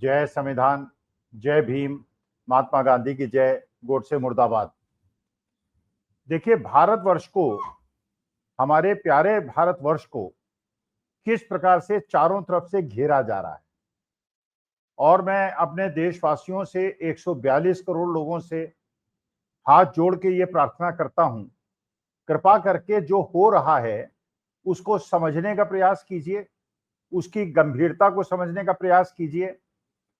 जय संविधान, जय भीम, महात्मा गांधी की जय, गोडसे मुर्दाबाद। देखिए, भारतवर्ष को, हमारे प्यारे भारतवर्ष को किस प्रकार से चारों तरफ से घेरा जा रहा है। और मैं अपने देशवासियों से 142 करोड़ लोगों से हाथ जोड़ के ये प्रार्थना करता हूं, कृपा करके जो हो रहा है उसको समझने का प्रयास कीजिए, उसकी गंभीरता को समझने का प्रयास कीजिए।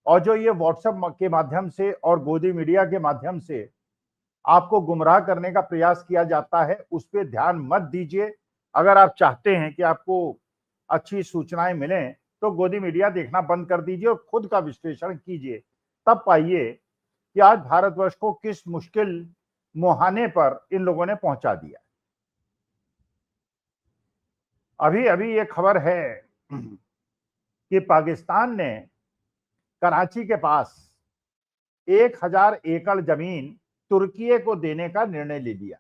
और जो ये व्हाट्सएप के माध्यम से और गोदी मीडिया के माध्यम से आपको गुमराह करने का प्रयास किया जाता है, उस पर ध्यान मत दीजिए। अगर आप चाहते हैं कि आपको अच्छी सूचनाएं मिलें तो गोदी मीडिया देखना बंद कर दीजिए और खुद का विश्लेषण कीजिए। तब पाइए कि आज भारतवर्ष को किस मुश्किल मुहाने पर इन लोगों ने पहुंचा दिया। अभी अभी ये खबर है कि पाकिस्तान ने कराची के पास 1000 एकड़ जमीन तुर्की को देने का निर्णय ले लिया।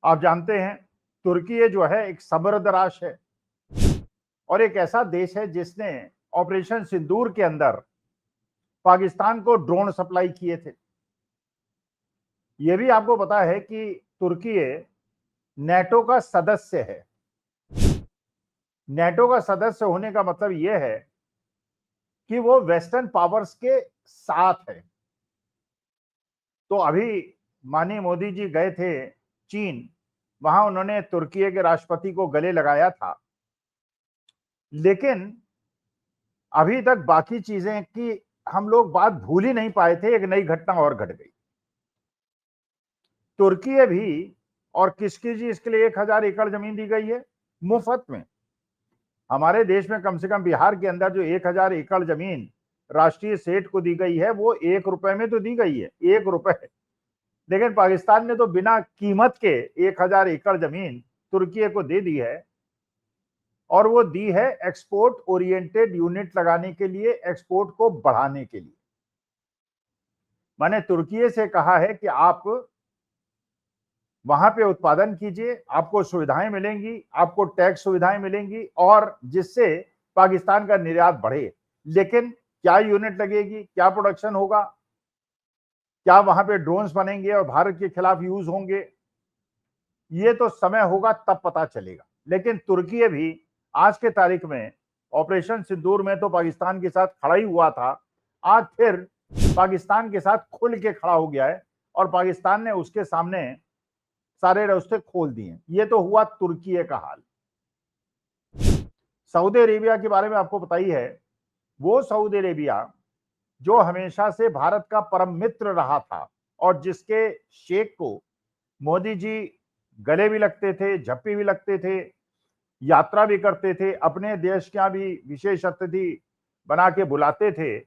आप जानते हैं, तुर्की जो है एक समृद्ध राष्ट्र है और एक ऐसा देश है जिसने ऑपरेशन सिंदूर के अंदर पाकिस्तान को ड्रोन सप्लाई किए थे। यह भी आपको पता है कि तुर्की नेटो का सदस्य है। नेटो का सदस्य होने का मतलब यह है कि वो वेस्टर्न पावर्स के साथ है। तो अभी माननीय मोदी जी गए थे चीन, वहां उन्होंने तुर्की के राष्ट्रपति को गले लगाया था। लेकिन अभी तक बाकी चीजें की हम लोग बात भूल ही नहीं पाए थे। एक नई घटना और घट गई। तुर्की भी, और किसकी जी इसके लिए 1000 एकड़ जमीन दी गई है मुफ्त में। हमारे देश में कम से कम बिहार के अंदर जो 1000 एकड़ जमीन राष्ट्रीय सेठ को दी गई है वो 1 रुपए में तो दी गई है, 1 रुपए। लेकिन पाकिस्तान ने तो बिना कीमत के 1000 एकड़ जमीन तुर्की को दे दी है। और वो दी है एक्सपोर्ट ओरिएंटेड यूनिट लगाने के लिए, एक्सपोर्ट को बढ़ाने के लिए। मैंने तुर्की से कहा है कि आप वहां पे उत्पादन कीजिए, आपको सुविधाएं मिलेंगी, आपको टैक्स सुविधाएं मिलेंगी और जिससे पाकिस्तान का निर्यात बढ़े। लेकिन क्या यूनिट लगेगी, क्या प्रोडक्शन होगा, क्या वहां पे ड्रोन्स बनेंगे और भारत के खिलाफ यूज होंगे, ये तो समय होगा तब पता चलेगा। लेकिन तुर्की भी आज के तारीख में ऑपरेशन सिंदूर में तो पाकिस्तान के साथ खड़ा ही हुआ था, आज फिर पाकिस्तान के साथ खुल के खड़ा हो गया है और पाकिस्तान ने उसके सामने सारे रास्ते खोल दिए। ये तो हुआ तुर्की का हाल। सऊदी अरेबिया के बारे में आपको पता ही है। वो सऊदी अरेबिया जो हमेशा से भारत का परम मित्र रहा था और जिसके शेख को मोदी जी गले भी लगते थे, झप्पी भी लगते थे, यात्रा भी करते थे, अपने देश का भी विशेष अतिथि बना के बुलाते थे।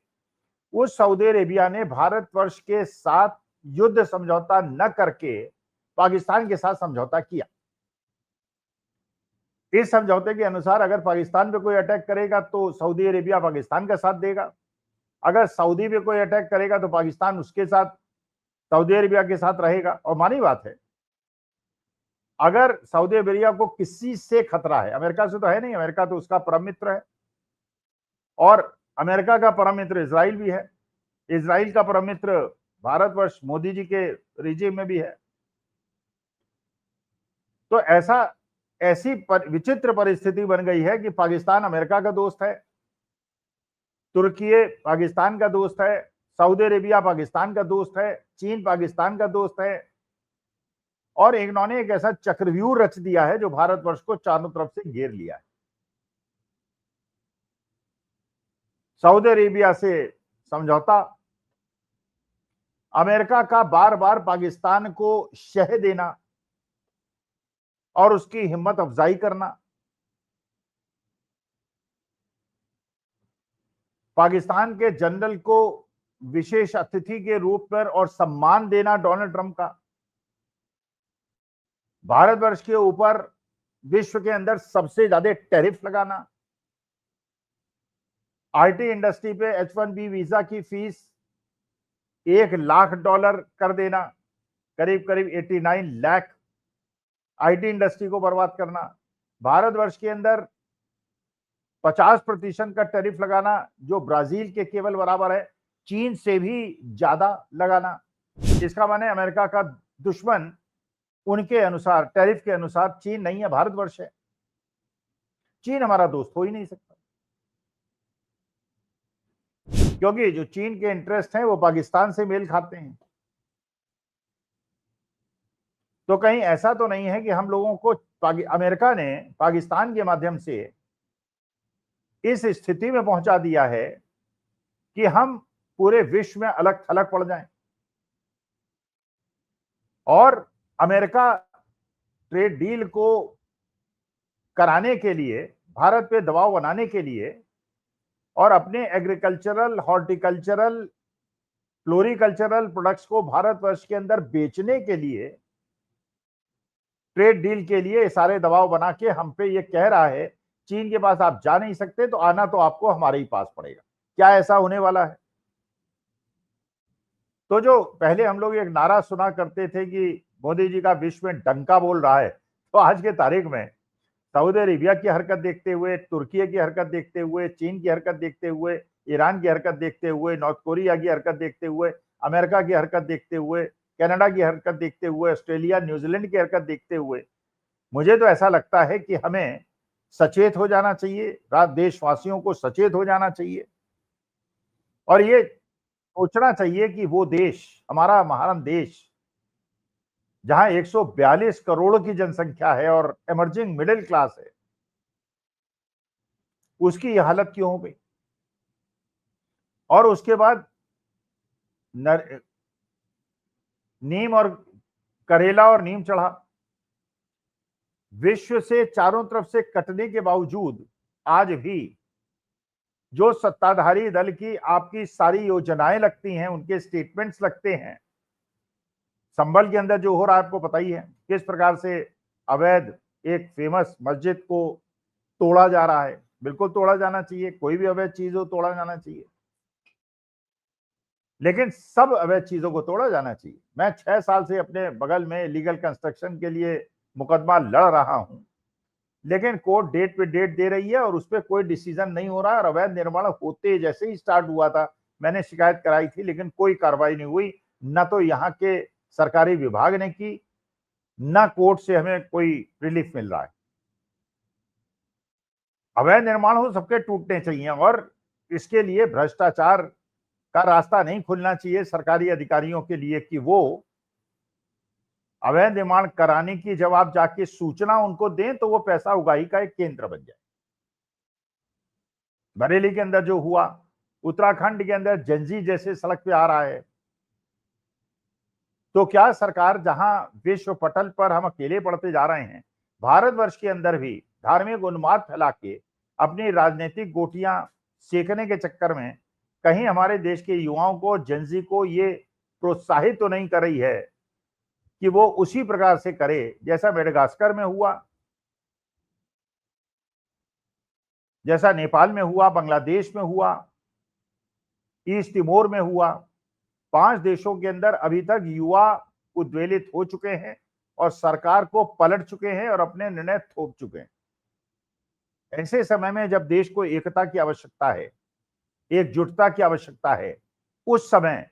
उस सऊदी अरेबिया ने भारतवर्ष के साथ युद्ध समझौता न करके पाकिस्तान के साथ समझौता किया। इस समझौते के अनुसार अगर पाकिस्तान पे कोई अटैक करेगा तो सऊदी अरेबिया पाकिस्तान का साथ देगा। अगर सऊदी पे कोई अटैक करेगा तो पाकिस्तान उसके साथ, सऊदी अरेबिया के साथ रहेगा। और मानी बात है, अगर सऊदी अरेबिया को किसी से खतरा है, अमेरिका से तो है नहीं, अमेरिका तो उसका परम मित्र है और अमेरिका का परम मित्र इजराइल भी है, इजराइल का परम मित्र भारतवर्ष मोदी जी के रिजीम में भी है। तो ऐसी विचित्र परिस्थिति बन गई है कि पाकिस्तान अमेरिका का दोस्त है, तुर्की पाकिस्तान का दोस्त है, सऊदी अरेबिया पाकिस्तान का दोस्त है, चीन पाकिस्तान का दोस्त है। और इन्होंने एक ऐसा चक्रव्यूह रच दिया है जो भारतवर्ष को चारों तरफ से घेर लिया है। सऊदी अरेबिया से समझौता, अमेरिका का बार बार पाकिस्तान को शह देना और उसकी हिम्मत अफजाई करना, पाकिस्तान के जनरल को विशेष अतिथि के रूप में और सम्मान देना डोनाल्ड ट्रंप का, भारतवर्ष के ऊपर विश्व के अंदर सबसे ज्यादा टैरिफ लगाना, आईटी इंडस्ट्री पे H1B वीजा की फीस $1 लाख कर देना, करीब करीब 89 लाख आईटी इंडस्ट्री को बर्बाद करना, भारतवर्ष के अंदर 50% का टैरिफ लगाना, जो ब्राजील के केवल बराबर है, चीन से भी ज्यादा लगाना, इसका माने अमेरिका का दुश्मन उनके अनुसार, टैरिफ के अनुसार चीन नहीं है, भारतवर्ष है। चीन हमारा दोस्त हो ही नहीं सकता, क्योंकि जो चीन के इंटरेस्ट हैं वो पाकिस्तान से मेल खाते हैं। तो कहीं ऐसा तो नहीं है कि हम लोगों को अमेरिका ने पाकिस्तान के माध्यम से इस स्थिति में पहुंचा दिया है कि हम पूरे विश्व में अलग थलग पड़ जाएं, और अमेरिका ट्रेड डील को कराने के लिए, भारत पे दबाव बनाने के लिए, और अपने एग्रीकल्चरल, हॉर्टिकल्चरल, फ्लोरिकल्चरल प्रोडक्ट्स को भारतवर्ष के अंदर बेचने के लिए, ट्रेड डील के लिए सारे दबाव बना के हम पे ये कह रहा है चीन के पास आप जा नहीं सकते, तो आना तो आपको हमारे ही पास पड़ेगा। क्या ऐसा होने वाला है? तो जो पहले हम लोग एक नारा सुना करते थे कि मोदी जी का विश्व में डंका बोल रहा है, तो आज के तारीख में सऊदी अरेबिया की हरकत देखते हुए, तुर्की की हरकत देखते हुए, चीन की हरकत देखते हुए, ईरान की हरकत देखते हुए, नॉर्थ कोरिया की हरकत देखते हुए, अमेरिका की हरकत देखते हुए, कनाडा की हरकत देखते हुए, ऑस्ट्रेलिया, न्यूजीलैंड की हरकत देखते हुए, मुझे तो ऐसा लगता है कि हमें सचेत हो जाना चाहिए, देशवासियों को सचेत हो जाना चाहिए, और ये सोचना चाहिए कि वो देश, हमारा महान देश, जहां 142 करोड़ की जनसंख्या है और इमर्जिंग मिडिल क्लास है, उसकी यह हालत क्यों हो गई? और उसके बाद नीम और करेला और नीम चढ़ा, विश्व से चारों तरफ से कटने के बावजूद आज भी जो सत्ताधारी दल की आपकी सारी योजनाएं लगती हैं, उनके स्टेटमेंट्स लगते हैं, संभल के अंदर जो हो रहा है आपको पता ही है, किस प्रकार से अवैध एक फेमस मस्जिद को तोड़ा जा रहा है। बिल्कुल तोड़ा जाना चाहिए, कोई भी अवैध चीज हो तोड़ा जाना चाहिए, लेकिन सब अवैध चीजों को तोड़ा जाना चाहिए। मैं 6 साल से अपने बगल में लीगल कंस्ट्रक्शन के लिए मुकदमा लड़ रहा हूं, लेकिन कोर्ट डेट पे डेट दे रही है और उस पर कोई डिसीजन नहीं हो रहा है, और अवैध निर्माण होते जैसे ही स्टार्ट हुआ था मैंने शिकायत कराई थी, लेकिन कोई कार्रवाई नहीं हुई, न तो यहाँ के सरकारी विभाग ने की, न कोर्ट से हमें कोई रिलीफ मिल रहा है। अवैध निर्माण हो सबके टूटने चाहिए, और इसके लिए भ्रष्टाचार का रास्ता नहीं खुलना चाहिए सरकारी अधिकारियों के लिए कि वो अवैध निर्माण कराने की जब आप जाके सूचना उनको दें तो वो पैसा उगाही का एक केंद्र बन जाए। बरेली के अंदर जो हुआ, उत्तराखंड के अंदर जंजी जैसे सड़क पे आ रहा है, तो क्या सरकार, जहां विश्व पटल पर हम अकेले पड़ते जा रहे हैं, भारतवर्ष के अंदर भी धार्मिक उन्माद फैला के अपनी राजनीतिक गोटियां सेकने के चक्कर में कहीं हमारे देश के युवाओं को, जेंजी को ये प्रोत्साहित तो नहीं कर रही है कि वो उसी प्रकार से करे जैसा मेडागास्कर में हुआ, जैसा नेपाल में हुआ, बांग्लादेश में हुआ, ईस्ट तिमोर में हुआ। 5 देशों के अंदर अभी तक युवा उद्वेलित हो चुके हैं और सरकार को पलट चुके हैं और अपने निर्णय थोप चुके हैं। ऐसे समय में जब देश को एकता की आवश्यकता है, एकजुटता की आवश्यकता है, उस समय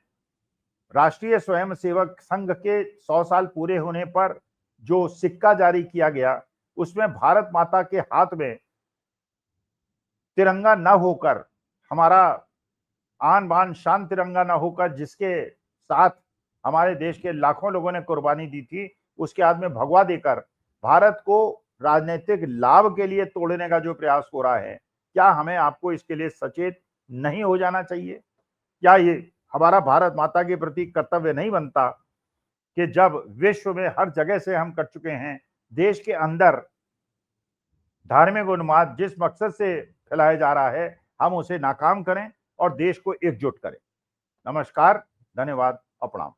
राष्ट्रीय स्वयंसेवक संघ के 100 साल पूरे होने पर जो सिक्का जारी किया गया, उसमें भारत माता के हाथ में तिरंगा न होकर, हमारा आन बान शान तिरंगा न होकर, जिसके साथ हमारे देश के लाखों लोगों ने कुर्बानी दी थी, उसके हाथ में भगवा देकर भारत को राजनीतिक लाभ के लिए तोड़ने का जो प्रयास हो रहा है, क्या हमें आपको इसके लिए सचेत नहीं हो जाना चाहिए? क्या ये हमारा भारत माता के प्रति कर्तव्य नहीं बनता कि जब विश्व में हर जगह से हम कर चुके हैं, देश के अंदर धार्मिक उन्माद जिस मकसद से फैलाया जा रहा है, हम उसे नाकाम करें और देश को एकजुट करें। नमस्कार, धन्यवाद और प्रणाम।